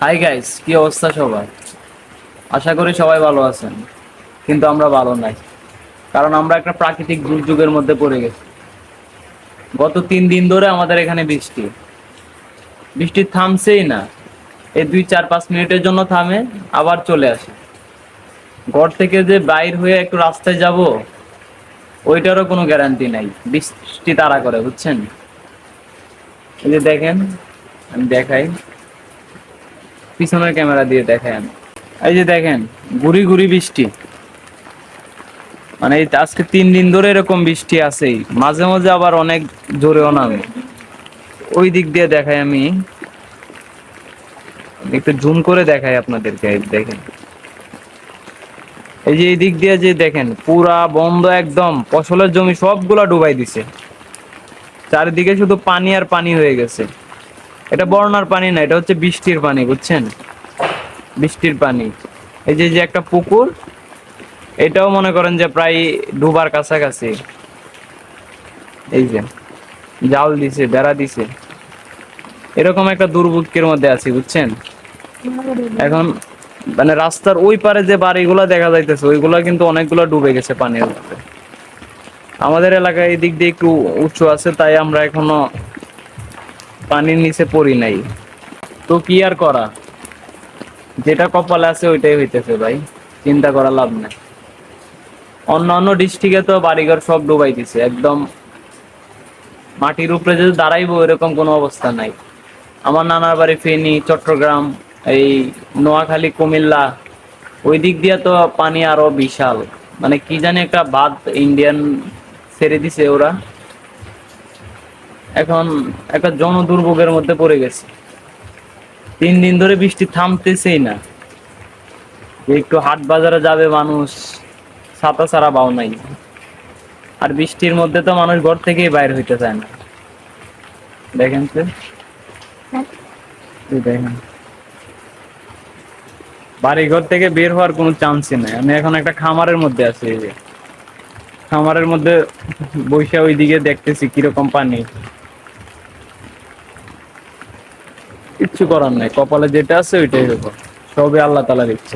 Hi guys, কি অবস্থা সবার? আশা করি সবাই ভালো আছেন। কিন্তু আমরা ভালো নাই, কারণ আমরা একটা প্রাকৃতিক দুর্যোগের মধ্যে পড়ে গেছি। গত 3 দিন ধরে আমাদের এখানে বৃষ্টি বৃষ্টি থামছেই না। এই 2-4-5 মিনিটের জন্য থামে, আবার চলে আসে। ঘর থেকে যে বাইর হয়ে একটু রাস্তায় যাব, ওইটারও কোনো গ্যারান্টি নাই। বৃষ্টি তাড়া করে, বুঝছেন? এই যে দেখেন, আমি দেখাই, পিছনের ক্যামেরা দিয়ে দেখাই আমি। এই যে দেখেন, গুড়ি গুড়ি বৃষ্টি। মানে এই আজকে 3 দিন ধরে এরকম বৃষ্টি আছেই, মাঝে মাঝে আবার অনেক জোরেও নামে। ওই দিক দিয়ে দেখাই আমি, একটু জুম করে দেখাই আপনাদেরকে। এই দেখেন, এই যে এই দিক দিয়ে যে দেখেন, পুরা বন্ধ একদম, ফসলের জমি সবগুলা ডুবাই দিছে। চারিদিকে শুধু পানি আর পানি হয়ে গেছে। এটা বন্যার পানি না, এটা হচ্ছে বৃষ্টির পানি, বুঝছেন? বৃষ্টির পানি। এই যে যে একটা পুকুর, এটাও মনে করেন যে প্রায় ডুবার কাছাকাছি। এই যে জাল দিছে, বেড়া দিছে, এরকম একটা দুর্ভিক্ষের মধ্যে আছি, বুঝছেন? এখন মানে রাস্তার ওই পারে যে বাড়িগুলো দেখা যাইতেছে, ওইগুলা কিন্তু অনেকগুলো ডুবে গেছে পানির মধ্যে। আমাদের এলাকায় এই দিক দিয়ে একটু উঁচু আছে, তাই আমরা এখনো পানির নিচে পড়ি নাই। তো কি আর করা, যেটা কপালে আছে ওইটাই হইতেছে ভাই, চিন্তা করা লাভ নাই। অন্যান্য ডিস্ট্রিক্টে তো বাড়িঘর সব ডুবাই দিছে একদম, মাটির উপরে যদি দাঁড়াইবো এরকম কোনো অবস্থা নাই। আমার নানার বাড়ি ফেনী, চট্টগ্রাম, এই নোয়াখালী, কুমিল্লা, ওই দিক দিয়ে তো পানি আরো বিশাল। মানে কি জানি একটা বাদ ইন্ডিয়ান ছেড়ে দিছে ওরা, এখন একটা জন দুর্ভোগের মধ্যে পড়ে গেছে। 3 দিন ধরে বৃষ্টি থামতেছেই না। একটু হাট বাজারে যাবে মানুষ, ছাতা ছাড়া বাও নাই। আর বৃষ্টির মধ্যে তো মানুষ ঘর থেকেই বাইরে হইতে চায় না। দেখেন তো, এই দেখেন, বাড়ি ঘর থেকে বের হওয়ার কোনো চান্সই নাই। আমি এখন একটা খামারের মধ্যে আছি, এই যে খামারের মধ্যে বৈশা ওইদিকে দেখতেছি কিরকম পানি। কিচ্ছু করার নাই, কপালে যেটা আছে ওইটাই হবো, সবই আল্লাহ তাআলা দিচ্ছে।